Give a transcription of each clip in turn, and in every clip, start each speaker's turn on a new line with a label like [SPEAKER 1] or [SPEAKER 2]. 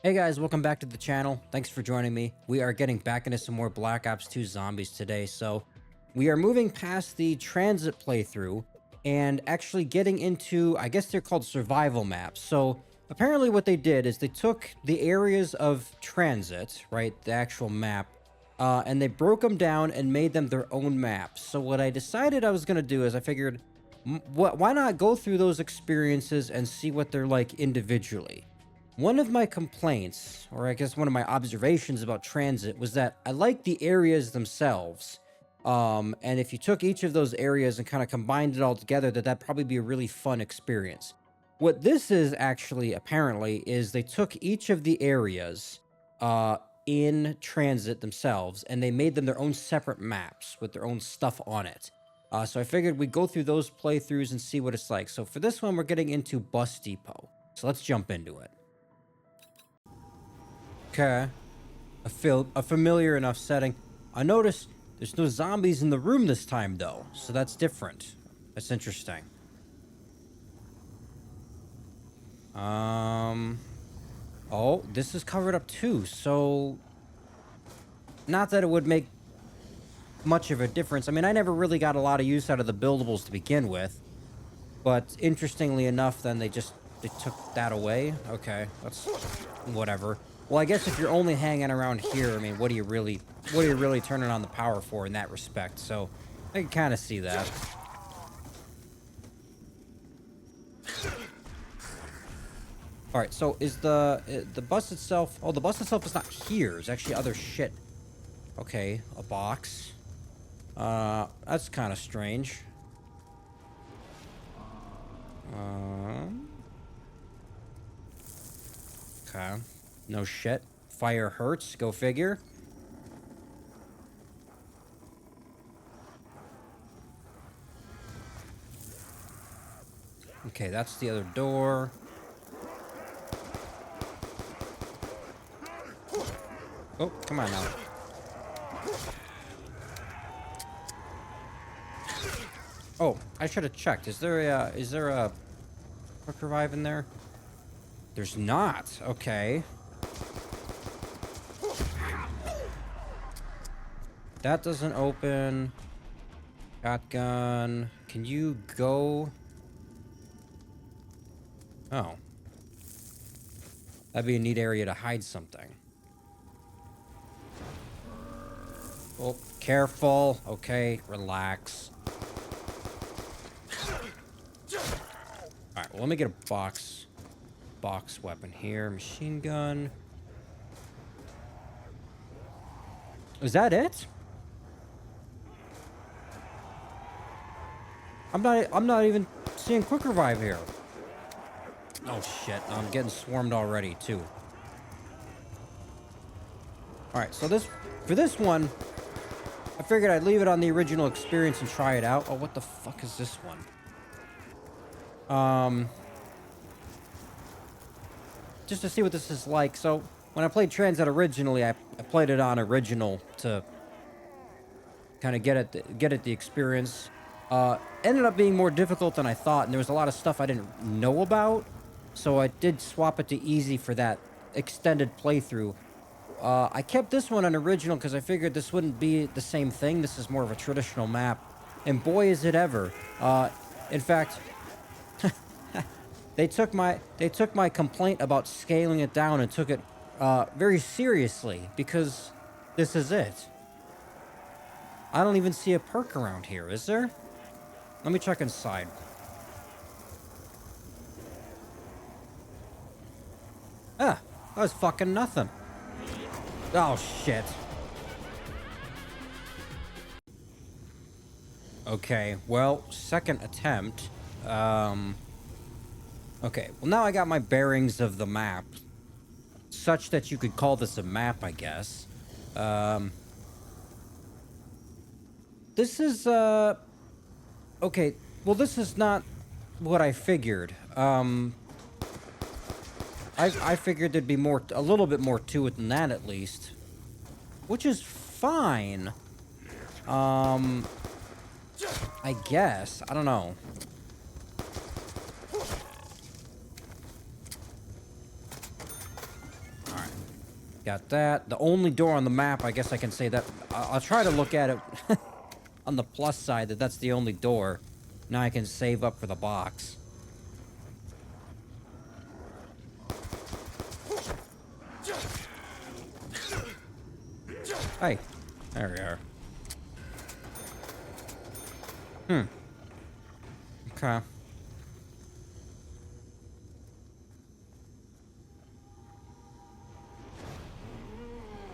[SPEAKER 1] Hey guys, welcome back to the channel. Thanks for joining me. We are getting back into some more Black Ops 2 zombies today. So we are moving past the transit playthrough and actually getting into, I guess they're called survival maps. So apparently what they did is they took the areas of transit, right, the actual map, and they broke them down and made them their own maps. So what I decided I was going to do is I figured, why not go through those experiences and see what they're like individually? One of my complaints, or I guess one of my observations about transit, was that I like the areas themselves. And if you took each of those areas and kind of combined it all together, that'd probably be a really fun experience. What this is actually, apparently, is they took each of the areas uh, in transit themselves, and they made them their own separate maps with their own stuff on it. So I figured we'd go through those playthroughs and see what it's like. So for this one, we're getting into Bus Depot. So let's jump into it. Okay. A familiar enough setting. I noticed there's no zombies in the room this time, though, so that's different. That's interesting. Oh, this is covered up too, so not that it would make much of a difference. I mean, I never really got a lot of use out of the buildables to begin with, but interestingly enough, then they took that away. Okay, that's whatever. Well, I guess if you're only hanging around here, I mean, what are you really turning on the power for in that respect? So I can kind of see that. All right, so is the bus itself? Oh, the bus itself is not here. It's actually other shit. Okay, a box. That's kind of strange. Okay. No shit. Fire hurts. Go figure. Okay, that's the other door. Oh, come on now. Oh, I should have checked. Is there a quick revive in there? There's not. Okay. That doesn't open. Shotgun. Can you go? Oh. That'd be a neat area to hide something. Oh, careful. Okay, relax. Alright, well, let me get a box weapon here. Machine gun. Is that it? I'm not even seeing quick revive here. Oh shit, I'm getting swarmed already too. Alright, so for this one, I figured I'd leave it on the original experience and try it out. Oh, what the fuck is this one? Just to see what this is like. So when I played Transit originally, I played it on original to kind of get at the experience. Ended up being more difficult than I thought, and there was a lot of stuff I didn't know about. So I did swap it to easy for that extended playthrough. I kept this one on original because I figured this wouldn't be the same thing. This is more of a traditional map, and boy is it ever. In fact, they took my complaint about scaling it down and took it very seriously, because this is it. I don't even see a perk around here, is there? Let me check inside. Ah, that was fucking nothing. Oh, shit. Okay, well, second attempt. Okay, well, now I got my bearings of the map, such that you could call this a map, I guess. This is, okay, well, this is not what I figured. I figured there'd be a little bit more to it than that, at least. Which is fine. I guess. I don't know. Got that. The only door on the map, I guess I can say that. I'll try to look at it on the plus side that that's the only door. Now I can save up for the box. Hey, there we are. Okay.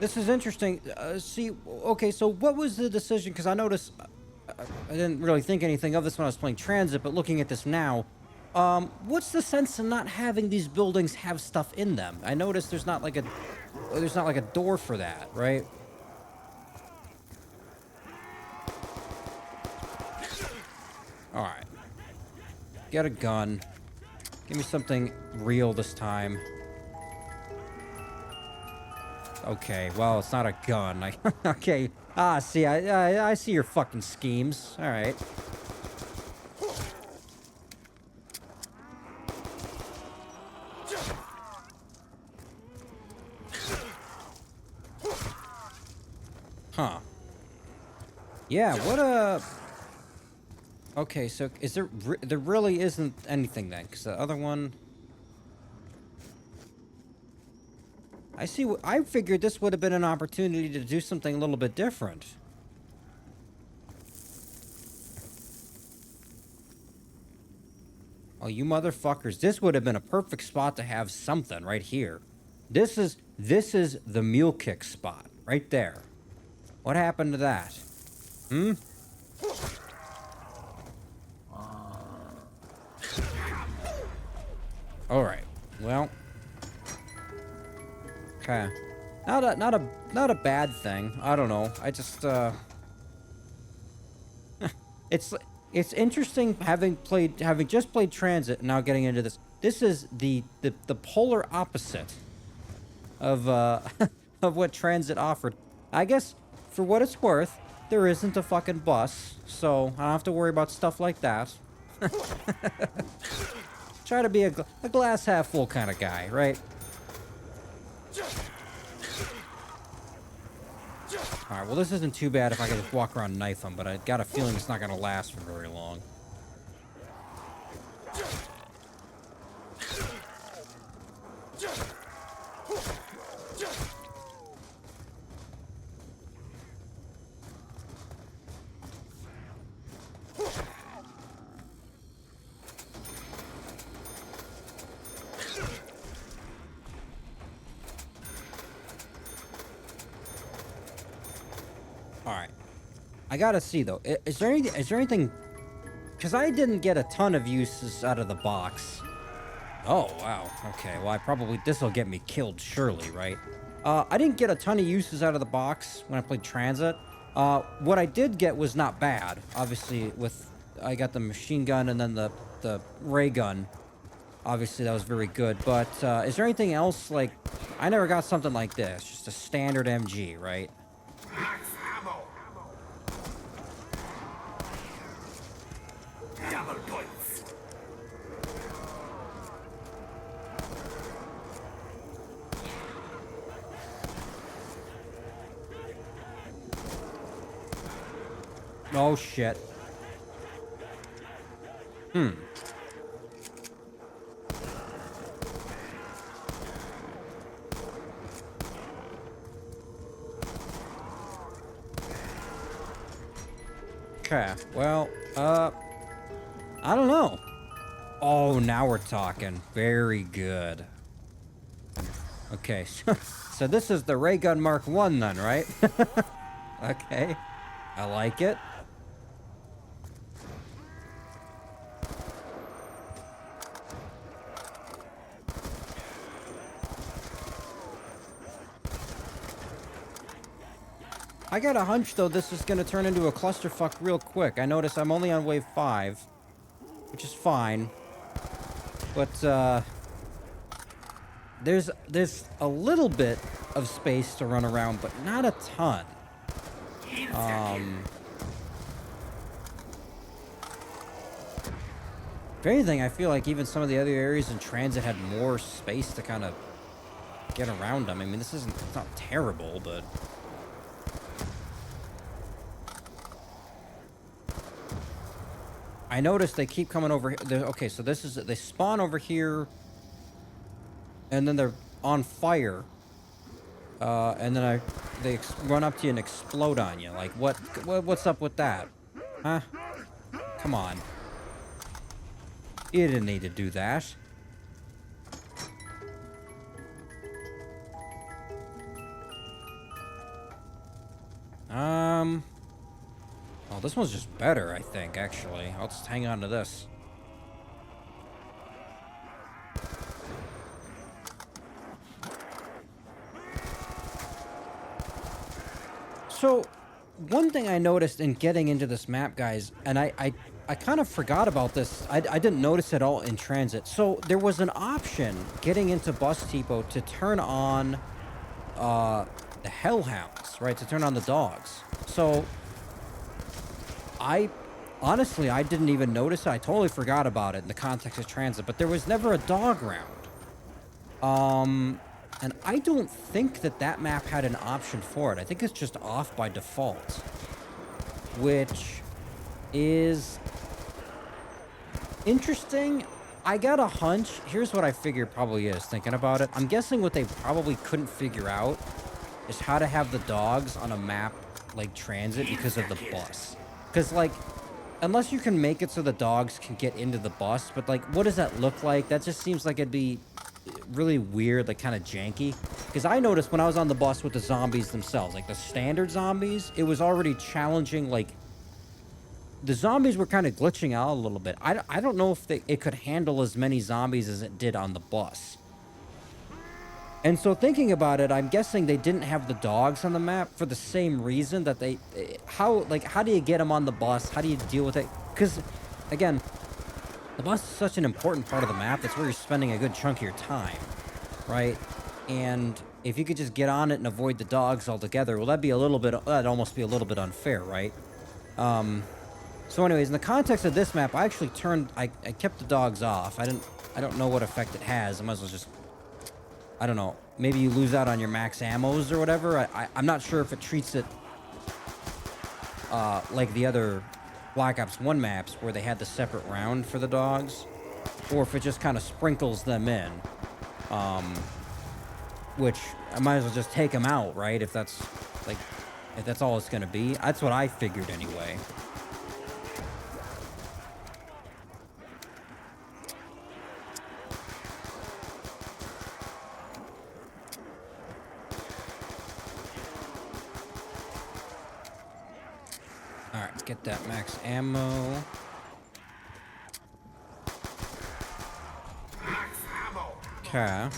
[SPEAKER 1] This is interesting. See, okay, so what was the decision? Because I noticed I didn't really think anything of this when I was playing Transit, but looking at this now, what's the sense in not having these buildings have stuff in them? I noticed there's not like a door for that, right? All right. Get a gun. Give me something real this time. Okay, well, it's not a gun. Okay. Ah, see, I see your fucking schemes. All right. Huh. Yeah, what a... Okay, so is there really isn't anything then? Because the other one... I see. I figured this would have been an opportunity to do something a little bit different. Oh, you motherfuckers. This would have been a perfect spot to have something right here. This is the mule kick spot right there. What happened to that? Hmm? All right. Well, okay. Not a bad thing. I don't know. I just it's interesting having just played Transit and now getting into this. This is the polar opposite of of what Transit offered. I guess for what it's worth, there isn't a fucking bus, so I don't have to worry about stuff like that. Try to be a glass half full kind of guy, right? Alright, well this isn't too bad if I can just walk around and knife him, but I got a feeling it's not going to last for very long. Alright. I gotta see, though. Is there anything... Because I didn't get a ton of uses out of the box. Oh, wow. Okay, well, this'll get me killed, surely, right? I didn't get a ton of uses out of the box when I played Transit. What I did get was not bad. Obviously, I got the machine gun and then the ray gun. Obviously, that was very good. But is there anything else, like... I never got something like this. Just a standard MG, right?
[SPEAKER 2] Double points.
[SPEAKER 1] Oh, shit. Okay, well, I don't know. Oh, now we're talking. Very good. Okay, so this is the ray gun Mark 1 then, right? Okay, I like it. I got a hunch, though, this is going to turn into a clusterfuck real quick. I notice I'm only on wave 5, which is fine. But, there's a little bit of space to run around, but not a ton. If anything, I feel like even some of the other areas in Transit had more space to kind of get around them. I mean, it's not terrible, but... I noticed they keep coming over here. Okay, so they spawn over here, and then they're on fire. And then they run up to you and explode on you. Like, what's up with that? Huh? Come on. You didn't need to do that. Oh, this one's just better, I think, actually. I'll just hang on to this. So, one thing I noticed in getting into this map, guys, and I kind of forgot about this. I didn't notice it all in transit. So, there was an option getting into Bus Depot to turn on the hellhounds, right? To turn on the dogs. So, honestly, I didn't even notice it. I totally forgot about it in the context of transit, but there was never a dog round. And I don't think that map had an option for it. I think it's just off by default, which is interesting. I got a hunch. Here's what I figure probably is, thinking about it. I'm guessing what they probably couldn't figure out is how to have the dogs on a map like transit because of the bus. Because, like, unless you can make it so the dogs can get into the bus, but, like, what does that look like? That just seems like it'd be really weird, like, kind of janky. Because I noticed when I was on the bus with the zombies themselves, like, the standard zombies, it was already challenging, like, the zombies were kind of glitching out a little bit. I don't know if it could handle as many zombies as it did on the bus. And so thinking about it, I'm guessing they didn't have the dogs on the map for the same reason that how do you get them on the bus? How do you deal with it? Because, again, the bus is such an important part of the map. That's where you're spending a good chunk of your time, right? And if you could just get on it and avoid the dogs altogether, well, that'd almost be a little bit unfair, right? So anyways, in the context of this map, I actually I kept the dogs off. I don't know what effect it has. I might as well just, I don't know. Maybe you lose out on your max ammos or whatever. I'm not sure if it treats it like the other Black Ops 1 maps where they had the separate round for the dogs, or if it just kind of sprinkles them in. Which I might as well just take them out, right? If that's all it's gonna be. That's what I figured anyway. Alright, let's get that max ammo. Okay.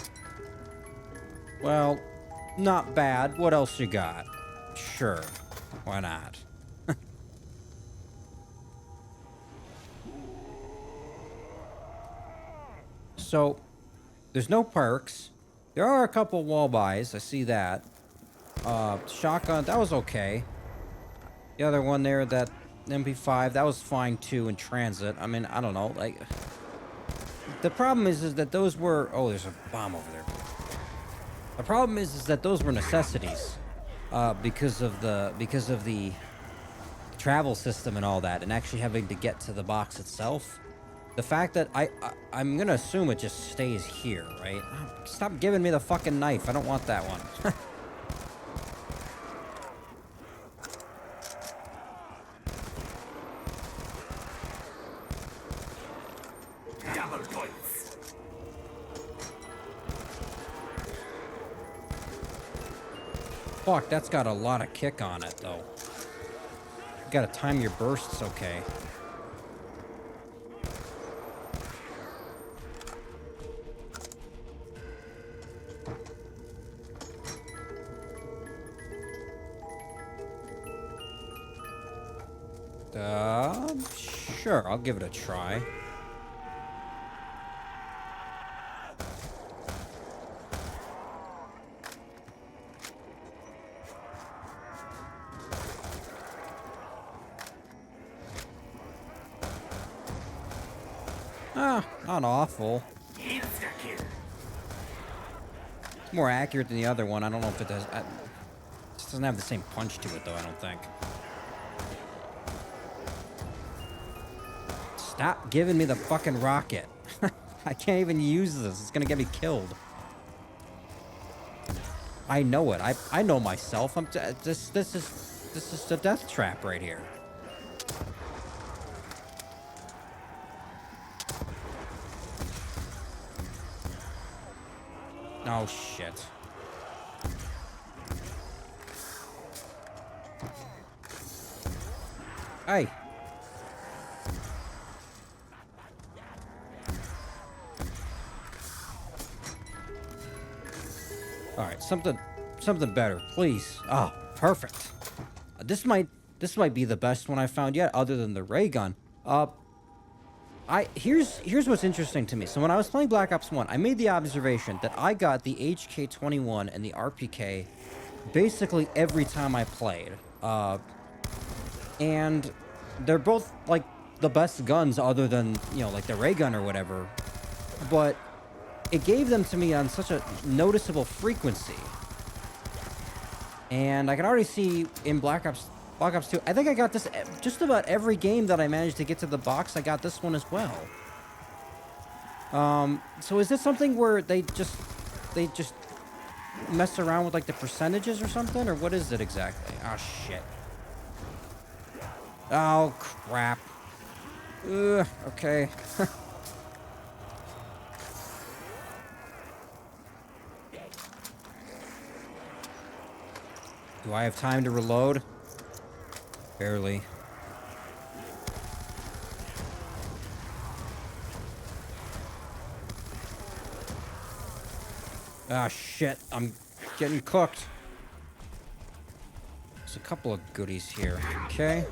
[SPEAKER 1] Well, not bad. What else you got? Sure. Why not? So, there's no perks. There are a couple wall buys. I see that. Shotgun, that was okay. The other one there, that MP5, that was fine too in transit. I mean, I don't know. Like, the problem is that those were... Oh, there's a bomb over there. The problem is that those were necessities. Because of the travel system and all that, and actually having to get to the box itself. The fact that I'm gonna assume it just stays here, right? Stop giving me the fucking knife. I don't want that one. Fuck, that's got a lot of kick on it, though. You gotta time your bursts okay. Sure, I'll give it a try. Not awful. It's more accurate than the other one. I don't know if it does. It just doesn't have the same punch to it, though, I don't think. Stop giving me the fucking rocket. I can't even use this. It's gonna get me killed. I know it. I know myself. This is the death trap right here. Oh shit. Hey. All right, something better, please. Oh, perfect. This might be the best one I found yet, other than the ray gun. Here's what's interesting to me. So when I was playing Black Ops 1, I made the observation that I got the HK-21 and the RPK basically every time I played. And they're both like the best guns other than, you know, like the ray gun or whatever. But it gave them to me on such a noticeable frequency. And I can already see in Black Ops 2, I think I got this just about every game that I managed to get to the box. I got this one as well. So is this something where they just mess around with like the percentages or something, or what is it exactly? Oh shit. Oh crap. Ugh, okay. Do I have time to reload? Barely. Ah, shit. I'm getting cooked. There's a couple of goodies here. Okay.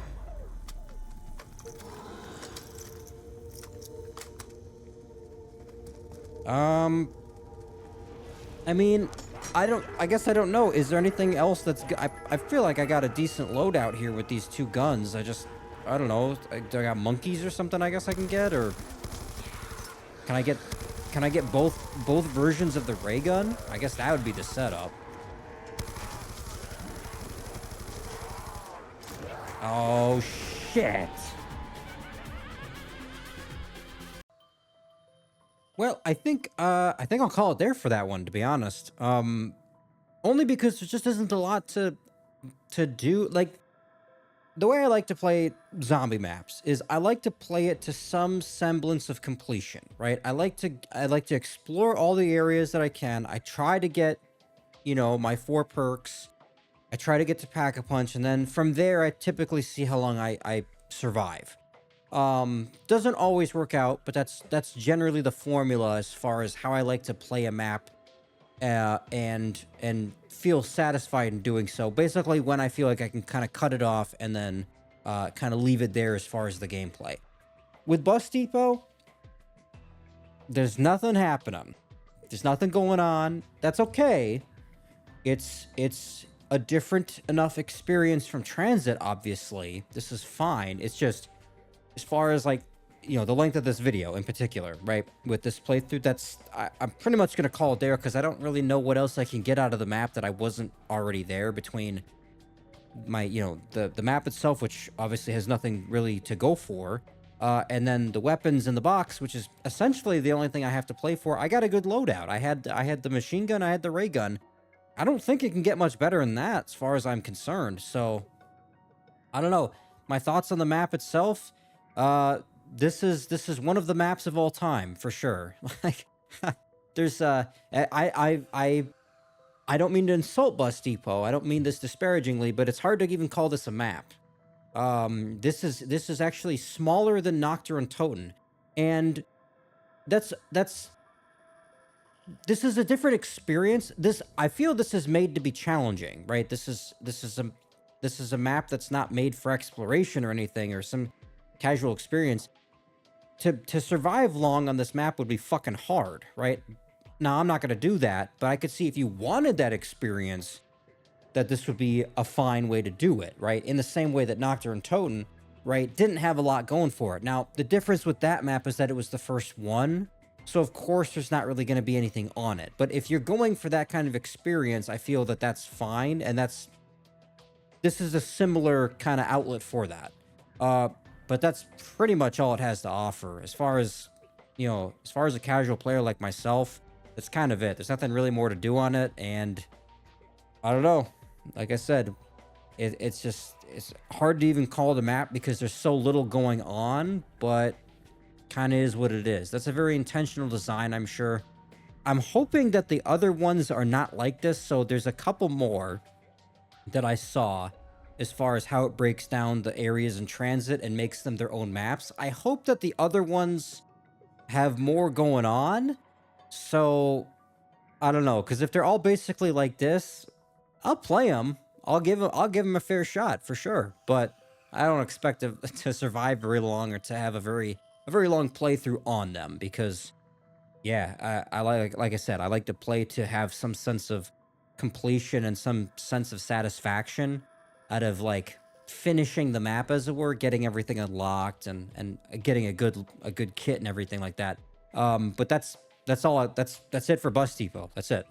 [SPEAKER 1] I mean, I guess I don't know. Is there anything else that's I feel like I got a decent loadout here with these two guns. I don't know. Do I got monkeys or something I guess I can get, or can I get both versions of the ray gun? I guess that would be the setup. Oh shit. Well, I think I'll call it there for that one, to be honest. Only because there just isn't a lot to do. Like, the way I like to play zombie maps is I like to play it to some semblance of completion, right? I like to explore all the areas that I can. I try to get, you know, my 4 perks. I try to get to Pack-a-Punch, and then from there I typically see how long I survive. Doesn't always work out, but that's generally the formula as far as how I like to play a map, and feel satisfied in doing so. Basically, when I feel like I can kind of cut it off and then kind of leave it there as far as the gameplay. With Bus Depot, there's nothing happening. There's nothing going on. That's okay. It's a different enough experience from Transit, obviously. This is fine. It's just, as far as, like, you know, the length of this video in particular, right? With this playthrough, I'm pretty much going to call it there, because I don't really know what else I can get out of the map that I wasn't already there, between my, you know, the map itself, which obviously has nothing really to go for, and then the weapons in the box, which is essentially the only thing I have to play for. I got a good loadout. I had the machine gun, I had the ray gun. I don't think it can get much better than that, as far as I'm concerned. So, I don't know. My thoughts on the map itself, this is one of the maps of all time, for sure. Like, there's I don't mean to insult Bus Depot. I don't mean this disparagingly, but it's hard to even call this a map. This is actually smaller than Nocturne Toten, and this is a different experience. I feel this is made to be challenging, right? This is a map that's not made for exploration or anything, or some casual experience. To survive long on this map would be fucking hard, right? Now, I'm not going to do that, but I could see if you wanted that experience, that this would be a fine way to do it, right? In the same way that Nocturne Toten, right, didn't have a lot going for it. Now, the difference with that map is that it was the first one, So of course there's not really going to be anything on it. But if you're going for that kind of experience, I feel that that's fine, and this is a similar kind of outlet for that. Uh, but that's pretty much all it has to offer. As far as, as far as a casual player like myself, that's kind of it. There's nothing really more to do on it, and I don't know. Like I said, it's hard to even call the map because there's so little going on, but kind of is what it is. That's a very intentional design, I'm sure. I'm hoping that the other ones are not like this. So there's a couple more that I saw as far as how it breaks down the areas in transit and makes them their own maps. I hope that the other ones have more going on. So I don't know, because if they're all basically like this, I'll play them. I'll give them a fair shot for sure. But I don't expect to survive very long or to have a very long playthrough on them because yeah, I like I said, I like to play to have some sense of completion and some sense of satisfaction out of like finishing the map as it were, getting everything unlocked and getting a good kit and everything like that. But that's all that's it for Bus Depot. That's it.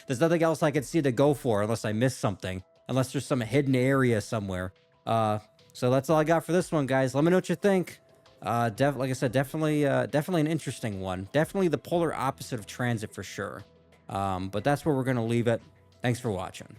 [SPEAKER 1] There's nothing else I could see to go for unless I miss something, unless there's some hidden area somewhere. So that's all I got for this one, guys. Let me know what you think. Like I said, definitely an interesting one. Definitely the polar opposite of transit for sure. But that's where we're gonna leave it. Thanks for watching.